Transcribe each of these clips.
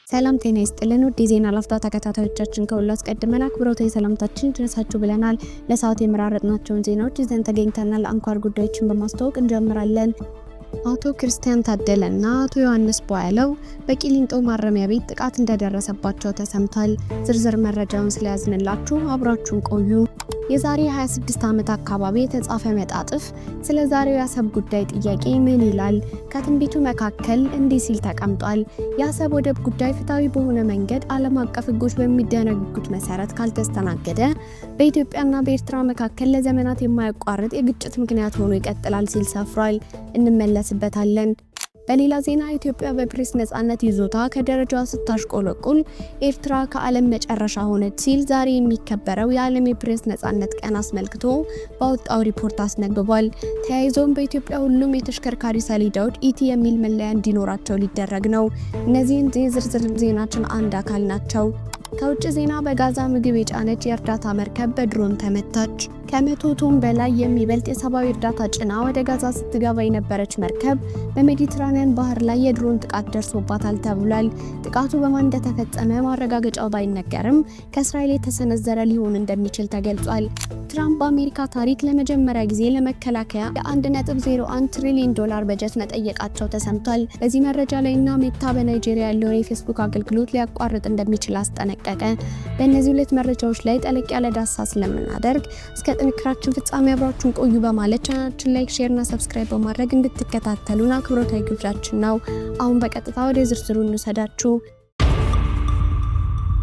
ሰላም ጤና ይስጥልን ውድ የዜና ላፍታ ተከታታዮቻችን ከሁሉ አስቀድመን አክብሮታዊ ሰላምታችን ይድረሳችሁ ብለናል። ለሰዓቱ የመራረጥናቸውን ዜናዎች ይዘን ተገኝተናል። አንኳር ጉዳዮችን በማስተዋወቅ እንጀምራለን። አቶ ክርስቲያን ታደለና አቶ ዮሐንስ ቧያለው በቂሊንጦ ማረሚያ ቤት ጥቃት እንደደረሰባቸው ተሰምቷል። ዝርዝር መረጃውን ስለያዝንላችሁ አብራችሁን ቆዩ። የዛሬ 26 ዓመት አካባቢ የተጻፈ መጣጥፍ ስለ ዛሬው የአሰብ ጉዳይ ጥያቄ ምን ይላል? ከትንቢቱ መካከል እንዲህ ሲል ተቀምጧል። የአሰብ ወደብ ጉዳይ ፍትሃዊ በሆነ መንገድ ዓለም አቀፍ ሕጎች በሚደነግጉት መሰረት ካልተስተናገደ በኢትዮጵያና በኤርትራ መካከል ለዘመናት የማያቋርጥ የግጭት ምክንያት ሆኖ ይቀጥላል ሲል ሰፍሯል። እንመለስበታለን። በሌላ ዜና ኢትዮጵያ በፕሬስ ነጻነት ይዞታ ከደረጃዋ ስታሽቆለቁል ኤርትራ ከዓለም መጨረሻ ሆነች ሲል ዛሬ የሚከበረው የዓለም የፕሬስ ነጻነት ቀን አስመልክቶ ባወጣው ሪፖርት አስነብቧል። ተያይዞም በኢትዮጵያ ሁሉም የተሽከርካሪ ሰሌዳዎች ኢቲ የሚል መለያ እንዲኖራቸው ሊደረግ ነው። እነዚህን የዝርዝር ዜናችን አንድ አካል ናቸው። ከውጭ ዜና በጋዛ ምግብ የጫነች የእርዳታ መርከብ በድሮን ተመታች። ከ100 ቶን በላይ የሚበልጥ የሰብአዊ እርዳታ ጭና ወደ ጋዛ ስትገባ የነበረች መርከብ በሜዲትራኒያን ባህር ላይ የድሮን ጥቃት ደርሶባታል ተብሏል። ጥቃቱ በማን እንደተፈጸመ ማረጋገጫው ባይነገርም ከእስራኤል የተሰነዘረ ሊሆን እንደሚችል ተገልጿል። ትራምፕ በአሜሪካ ታሪክ ለመጀመሪያ ጊዜ ለመከላከያ የ1.01 ትሪሊዮን ዶላር በጀት መጠየቃቸው ተሰምቷል። በዚህ መረጃ ላይና ሜታ በናይጄሪያ ያለውን የፌስቡክ አገልግሎት ሊያቋርጥ እንደሚችል አስጠነቀቀ። በእነዚህ ሁለት መረጃዎች ላይ ጠለቅ ያለ ዳሰሳ ስለምናደርግ እስከ ጥንክራችን ፍጻሜ አብራችሁን ቆዩ በማለት ቻናላችን ላይክ፣ ሼር እና ሰብስክራይብ በማድረግ እንድትከታተሉን አክብሮታዊ ግብዣችን ነው። አሁን በቀጥታ ወደ ዝርዝሩ እንሰዳችሁ።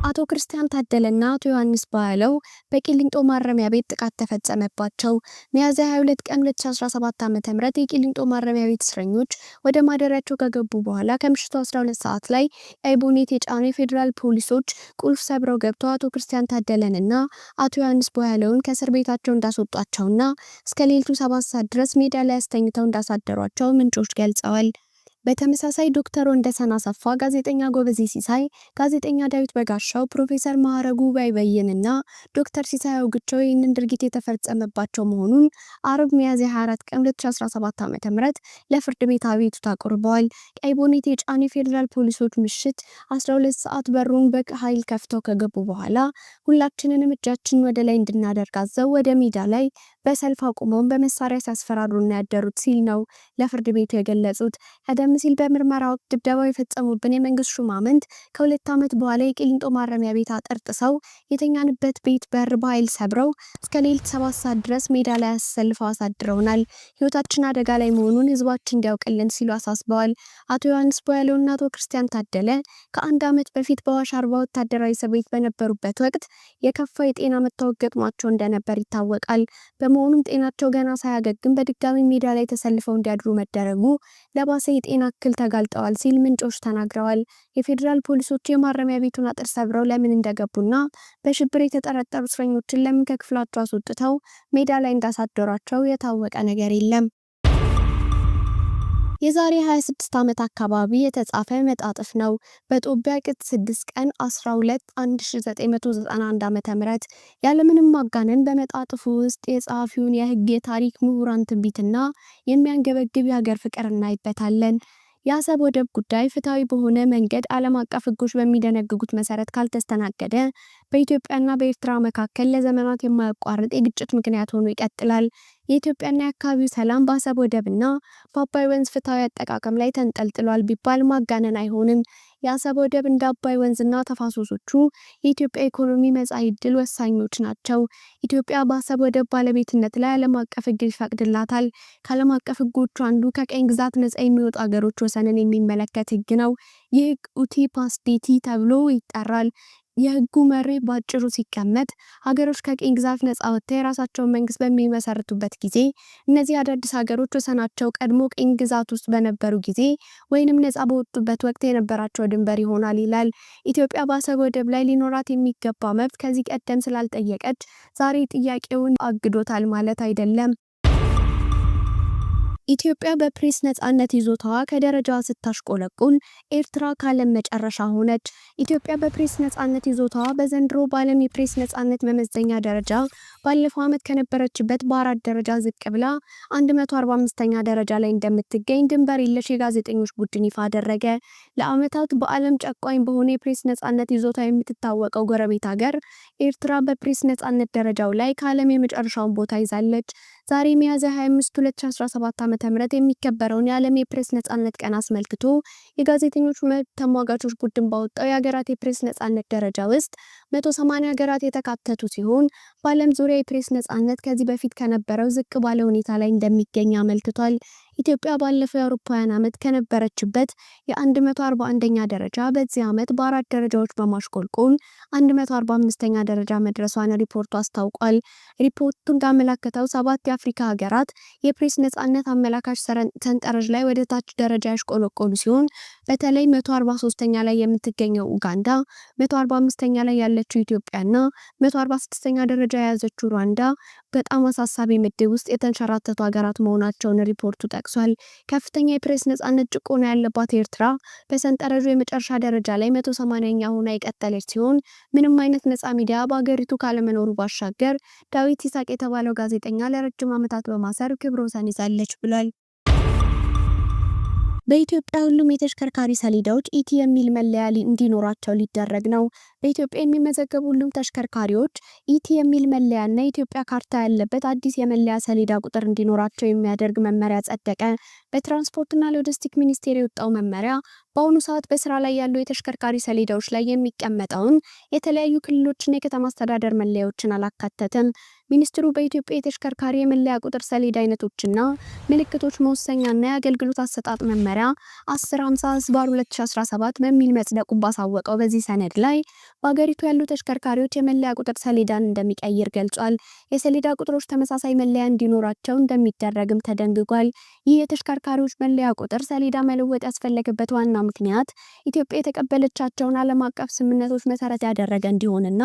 አቶ ክርስቲያን ታደለና አቶ ዮሐንስ ቧያለው በቂሊንጦ ማረሚያ ቤት ጥቃት ተፈጸመባቸው። ሚያዝያ 22 ቀን 2017 ዓ.ም የቂሊንጦ ማረሚያ ቤት እስረኞች ወደ ማደሪያቸው ከገቡ በኋላ ከምሽቱ 12 ሰዓት ላይ ቀይ ቦኔት የጫኑ የፌዴራል ፖሊሶች ቁልፍ ሰብረው ገብተው አቶ ክርስቲያን ታደለንና አቶ ዮሐንስ ቧያለውን ከእስር ቤታቸው እንዳስወጧቸውና እስከ ሌሊቱ 7 ሰዓት ድረስ ሜዳ ላይ አስተኝተው እንዳሳደሯቸው ምንጮች ገልጸዋል። በተመሳሳይ ዶክተር ወንደሰን አሰፋ፣ ጋዜጠኛ ጎበዜ ሲሳይ፣ ጋዜጠኛ ዳዊት በጋሻው፣ ፕሮፌሰር ማዕረጉ ባይበይንና ዶክተር ሲሳይ አውግቸው ይህንን ድርጊት የተፈጸመባቸው መሆኑን አርብ ሚያዝያ 24 ቀን 2017 ዓ.ም ለፍርድ ቤት አቤቱታ አቅርበዋል። ቀይ ቦኔት የጫኑ የፌዴራል ፖሊሶች ምሽት 12 ሰዓት በሩን በኃይል ከፍተው ከገቡ በኋላ ሁላችንንም እጃችንን ወደ ላይ እንድናደርግ አዘው ወደ ሜዳ ላይ በሰልፍ አቁመውን በመሳሪያ ሲያስፈራሩና ያደሩት ሲል ነው ለፍርድ ቤቱ የገለጹት። ቀደም ሲል በምርመራ ወቅት ድብደባው የፈጸሙብን የመንግስት ሹማምንት ከ2 ዓመት በኋላ የቂሊንጦ ማረሚያ ቤት አጥር ጥሰው የተኛንበት ቤት በር በኃይል ሰብረው እስከ ሌሊት 7 ሰዓት ድረስ ሜዳ ላይ አሰልፈው አሳድረውናል። ህይወታችን አደጋ ላይ መሆኑን ህዝባችን እንዲያውቅልን ሲሉ አሳስበዋል። አቶ ዮሐንስ ቧያለውና አቶ ክርስቲያን ታደለ ከ1 ዓመት በፊት በአዋሽ አርባ ወታደራዊ እስር ቤት በነበሩበት ወቅት የከፋ የጤና መታወክ ገጥሟቸው እንደነበር ይታወቃል። በመሆኑም ጤናቸው ገና ሳያገግም በድጋሚ ሜዳ ላይ ተሰልፈው እንዲያድሩ መደረጉ ለባሰ የጤና እክል ተጋልጠዋል ሲል ምንጮች ተናግረዋል። የፌዴራል ፖሊሶች የማረሚያ ቤቱን አጥር ሰብረው ለምን እንደገቡና በሽብር የተጠረጠሩ እስረኞችን ለምን ከክፍላቸው አስወጥተው ሜዳ ላይ እንዳሳደሯቸው የታወቀ ነገር የለም። የዛሬ 26 ዓመት አካባቢ የተጻፈ መጣጥፍ ነው። በጦቢያ ቅጽ 6 ቀን 12 1991 ዓ.ም ያለምንም ማጋነን በመጣጥፉ ውስጥ የጸሐፊውን የህግ የታሪክ ምሁራን ትንቢትና የሚያንገበግብ የሀገር ፍቅር እናይበታለን። የአሰብ ወደብ ጉዳይ ፍትሃዊ በሆነ መንገድ ዓለም አቀፍ ሕጎች በሚደነግጉት መሰረት ካልተስተናገደ በኢትዮጵያና በኤርትራ መካከል ለዘመናት የማያቋርጥ የግጭት ምክንያት ሆኖ ይቀጥላል። የኢትዮጵያና የአካባቢው ሰላም በአሰብ ወደብና በአባይ ወንዝ ፍትሃዊ አጠቃቀም ላይ ተንጠልጥሏል ቢባል ማጋነን አይሆንም። የአሰብ ወደብ እንደ አባይ ወንዝና ተፋሰሶቹ የኢትዮጵያ ኢኮኖሚ መጻኢ ዕድል ወሳኞች ናቸው። ኢትዮጵያ በአሰብ ወደብ ባለቤትነት ላይ ዓለም አቀፍ ሕግ ይፈቅድላታል። ከዓለም አቀፍ ሕጎቹ አንዱ ከቀኝ ግዛት ነጻ የሚወጡ ሀገሮች ወሰንን የሚመለከት ሕግ ነው። ይህ ሕግ ኡቲ ፓስዴቲ ተብሎ ይጠራል። የህጉ መሪ ባጭሩ ሲቀመጥ ሀገሮች ከቀኝ ግዛት ነጻ ወጥተው የራሳቸውን መንግስት በሚመሰርቱበት ጊዜ እነዚህ አዳዲስ ሀገሮች ወሰናቸው ቀድሞ ቀኝ ግዛት ውስጥ በነበሩ ጊዜ ወይንም ነጻ በወጡበት ወቅት የነበራቸው ድንበር ይሆናል ይላል። ኢትዮጵያ በአሰብ ወደብ ላይ ሊኖራት የሚገባ መብት ከዚህ ቀደም ስላልጠየቀች ዛሬ ጥያቄውን አግዶታል ማለት አይደለም። ኢትዮጵያ በፕሬስ ነጻነት ይዞታዋ ከደረጃዋ ስታሽቆለቁል ኤርትራ ካለም መጨረሻ ሆነች። ኢትዮጵያ በፕሬስ ነጻነት ይዞታዋ በዘንድሮ በዓለም የፕሬስ ነጻነት መመዘኛ ደረጃ ባለፈው ዓመት ከነበረችበት በ4 ደረጃ ዝቅ ብላ 145ኛ ደረጃ ላይ እንደምትገኝ ድንበር የለሽ የጋዜጠኞች ቡድን ይፋ አደረገ። ለዓመታት በዓለም ጨቋኝ በሆነ የፕሬስ ነጻነት ይዞታ የምትታወቀው ጎረቤት ሀገር ኤርትራ በፕሬስ ነጻነት ደረጃው ላይ ከዓለም የመጨረሻውን ቦታ ይዛለች። ዛሬ ሚያዝያ 25 2017 ዓ.ም የሚከበረውን የዓለም የፕሬስ ነጻነት ቀን አስመልክቶ የጋዜጠኞች መብት ተሟጋቾች ቡድን ባወጣው የሀገራት የፕሬስ ነጻነት ደረጃ ውስጥ 180 ሀገራት የተካተቱ ሲሆን በዓለም ዙሪያ የፕሬስ ነጻነት ከዚህ በፊት ከነበረው ዝቅ ባለ ሁኔታ ላይ እንደሚገኝ አመልክቷል። ኢትዮጵያ ባለፈው የአውሮፓውያን ዓመት ከነበረችበት የ141ኛ ደረጃ በዚህ ዓመት በ4 ደረጃዎች በማሽቆልቆል 145ኛ ደረጃ መድረሷን ሪፖርቱ አስታውቋል። ሪፖርቱ እንዳመለከተው 7 የአፍሪካ ሀገራት የፕሬስ ነጻነት አመላካች ሰንጠረዥ ላይ ወደ ታች ደረጃ ያሽቆለቆሉ ሲሆን በተለይ 143ኛ ላይ የምትገኘው ኡጋንዳ፣ 145ኛ ላይ ያለችው ኢትዮጵያና 146ኛ ደረጃ የያዘችው ሩዋንዳ በጣም አሳሳቢ ምድብ ውስጥ የተንሸራተቱ ሀገራት መሆናቸውን ሪፖርቱ ጠቅሷል። ከፍተኛ የፕሬስ ነጻነት ጭቆና ያለባት ኤርትራ በሰንጠረዡ የመጨረሻ ደረጃ ላይ 180ኛ ሆና የቀጠለች ሲሆን ምንም አይነት ነጻ ሚዲያ በአገሪቱ ካለመኖሩ ባሻገር ዳዊት ይስሐቅ የተባለው ጋዜጠኛ ለረጅም ዓመታት በማሰር ክብረ ወሰን ይዛለች ብሏል። በኢትዮጵያ ሁሉም የተሽከርካሪ ሰሌዳዎች ኢቲ የሚል መለያ እንዲኖራቸው ሊደረግ ነው። በኢትዮጵያ የሚመዘገቡ ሁሉም ተሽከርካሪዎች ኢቲ የሚል መለያና የኢትዮጵያ ካርታ ያለበት አዲስ የመለያ ሰሌዳ ቁጥር እንዲኖራቸው የሚያደርግ መመሪያ ጸደቀ። በትራንስፖርትና ሎጂስቲክ ሚኒስቴር የወጣው መመሪያ በአሁኑ ሰዓት በስራ ላይ ያሉ የተሽከርካሪ ሰሌዳዎች ላይ የሚቀመጠውን የተለያዩ ክልሎችና የከተማ አስተዳደር መለያዎችን አላካተተም። ሚኒስትሩ በኢትዮጵያ የተሽከርካሪ የመለያ ቁጥር ሰሌዳ አይነቶችና ምልክቶች መወሰኛና የአገልግሎት አሰጣጥ መመሪያ 1050/2017 በሚል መጽደቁን ባሳወቀው በዚህ ሰነድ ላይ በአገሪቱ ያሉ ተሽከርካሪዎች የመለያ ቁጥር ሰሌዳን እንደሚቀይር ገልጿል። የሰሌዳ ቁጥሮች ተመሳሳይ መለያ እንዲኖራቸው እንደሚደረግም ተደንግጓል። ይህ የተሽከርካሪዎች መለያ ቁጥር ሰሌዳ መለወጥ ያስፈለገበት ዋና ምክንያት ኢትዮጵያ የተቀበለቻቸውን ዓለም አቀፍ ስምምነቶች መሰረት ያደረገ እንዲሆንና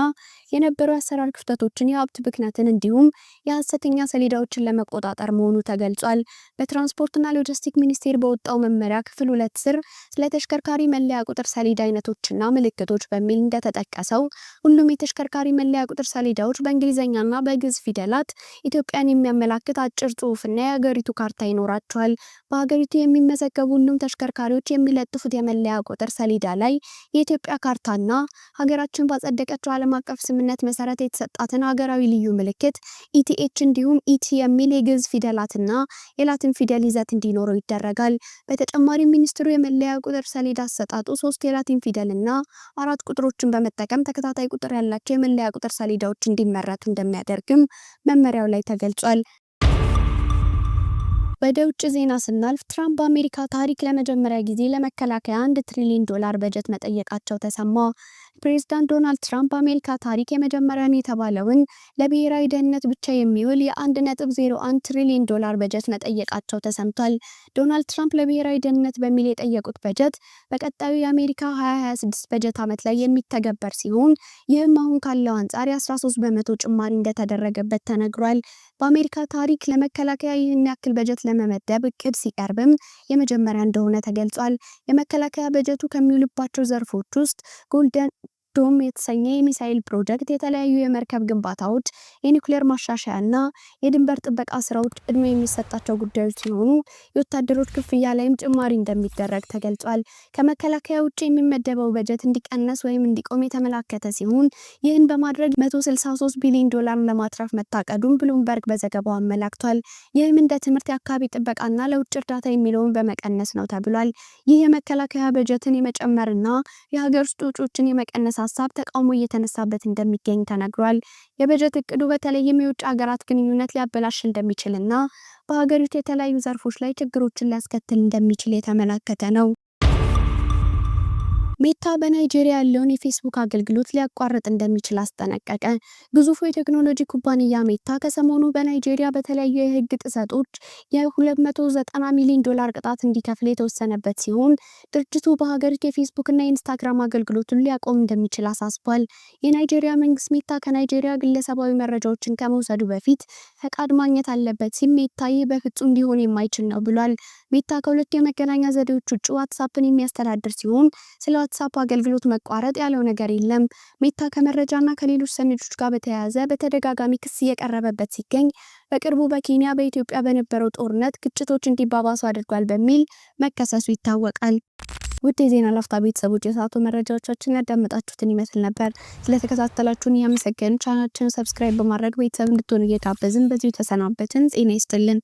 የነበሩ የአሰራር ክፍተቶችን፣ የሀብት ብክነትን እንዲሁም የሐሰተኛ ሰሌዳዎችን ለመቆጣጠር መሆኑ ተገልጿል። በትራንስፖርትና ሎጂስቲክ ሚኒስቴር በወጣው መመሪያ ክፍል 2 ስር ስለ ተሽከርካሪ መለያ ቁጥር ሰሌዳ አይነቶችና ምልክቶች በሚል እንደተጠቀሰው ሁሉም የተሽከርካሪ መለያ ቁጥር ሰሌዳዎች በእንግሊዝኛና በግዕዝ ፊደላት ኢትዮጵያን የሚያመላክት አጭር ጽሑፍና የሀገሪቱ ካርታ ይኖራቸዋል። በሀገሪቱ የሚመዘገቡ ሁሉም ተሽከርካሪዎች የሚለጥፉት የመለያ ቁጥር ሰሌዳ ላይ የኢትዮጵያ ካርታና ሀገራችን ባጸደቀችው ዓለም አቀፍ ስምምነት መሰረት የተሰጣትን ሀገራዊ ልዩ ምልክት ኢቲኤች እንዲሁም ኢቲ የሚል የግዕዝ ፊደላትና የላቲን ፊደል ይዘት እንዲኖረው ይደረጋል። በተጨማሪም ሚኒስትሩ የመለያ ቁጥር ሰሌዳ አሰጣጡ 3 የላቲን ፊደልና 4 ቁጥሮችን በመጠቀም ተከታታይ ቁጥር ያላቸው የመለያ ቁጥር ሰሌዳዎች እንዲመረቱ እንደሚያደርግም መመሪያው ላይ ተገልጿል። ወደ ውጭ ዜና ስናልፍ ትራምፕ በአሜሪካ ታሪክ ለመጀመሪያ ጊዜ ለመከላከያ $1 ትሪሊዮን በጀት መጠየቃቸው ተሰማ። ፕሬዝዳንት ዶናልድ ትራምፕ በአሜሪካ ታሪክ የመጀመሪያን የተባለውን ለብሔራዊ ደህንነት ብቻ የሚውል $1.01 ትሪሊዮን በጀት መጠየቃቸው ተሰምቷል። ዶናልድ ትራምፕ ለብሔራዊ ደህንነት በሚል የጠየቁት በጀት በቀጣዩ የአሜሪካ 2026 በጀት ዓመት ላይ የሚተገበር ሲሆን ይህም አሁን ካለው አንጻር የ13 በመቶ ጭማሪ እንደተደረገበት ተነግሯል። በአሜሪካ ታሪክ ለመከላከያ ይህን ያክል በጀት ለመመደብ እቅድ ሲቀርብም የመጀመሪያ እንደሆነ ተገልጿል። የመከላከያ በጀቱ ከሚውልባቸው ዘርፎች ውስጥ ጎልደን ዶም የተሰኘ የሚሳኤል ፕሮጀክት፣ የተለያዩ የመርከብ ግንባታዎች፣ የኒውክሌር ማሻሻያና የድንበር ጥበቃ ስራዎች ቅድሚያ የሚሰጣቸው ጉዳዮች ሲሆኑ የወታደሮች ክፍያ ላይም ጭማሪ እንደሚደረግ ተገልጿል። ከመከላከያ ውጭ የሚመደበው በጀት እንዲቀነስ ወይም እንዲቆም የተመላከተ ሲሆን ይህን በማድረግ $163 ቢሊዮን ለማትረፍ መታቀዱን ብሉምበርግ በዘገባው አመላክቷል። ይህም እንደ ትምህርት፣ የአካባቢ ጥበቃና ለውጭ እርዳታ የሚለውን በመቀነስ ነው ተብሏል። ይህ የመከላከያ በጀትን የመጨመርና የሀገር ውስጥ ወጪዎችን የመቀነስ ሀሳብ ተቃውሞ እየተነሳበት እንደሚገኝ ተነግሯል። የበጀት እቅዱ በተለይም የውጭ ሀገራት ግንኙነት ሊያበላሽ እንደሚችልና በሀገሪቱ የተለያዩ ዘርፎች ላይ ችግሮችን ሊያስከትል እንደሚችል የተመላከተ ነው። ሜታ በናይጄሪያ ያለውን የፌስቡክ አገልግሎት ሊያቋርጥ እንደሚችል አስጠነቀቀ። ግዙፉ የቴክኖሎጂ ኩባንያ ሜታ ከሰሞኑ በናይጄሪያ በተለያዩ የህግ ጥሰቶች የ$290 ሚሊዮን ቅጣት እንዲከፍል የተወሰነበት ሲሆን ድርጅቱ በሀገሪቱ የፌስቡክና የኢንስታግራም አገልግሎቱን ሊያቆም እንደሚችል አሳስቧል። የናይጄሪያ መንግስት ሜታ ከናይጄሪያ ግለሰባዊ መረጃዎችን ከመውሰዱ በፊት ፈቃድ ማግኘት አለበት ሲል ሜታ ይህ በፍጹም ሊሆን የማይችል ነው ብሏል። ሜታ ከሁለቱ የመገናኛ ዘዴዎች ውጭ ዋትስአፕን የሚያስተዳድር ሲሆን ስለ ዋትስአፕ አገልግሎት መቋረጥ ያለው ነገር የለም። ሜታ ከመረጃና ከሌሎች ሰነዶች ጋር በተያያዘ በተደጋጋሚ ክስ እየቀረበበት ሲገኝ በቅርቡ በኬንያ በኢትዮጵያ በነበረው ጦርነት ግጭቶች እንዲባባሱ አድርጓል በሚል መከሰሱ ይታወቃል። ውድ የዜና ላፍታ ቤተሰቦች የሰዓቱ መረጃዎቻችን ያዳመጣችሁትን ይመስል ነበር። ስለተከታተላችሁን እያመሰገንን ቻናላችንን ሰብስክራይብ በማድረግ ቤተሰብ እንድትሆኑ እየጋበዝን በዚሁ ተሰናበትን። ጤና ይስጥልን።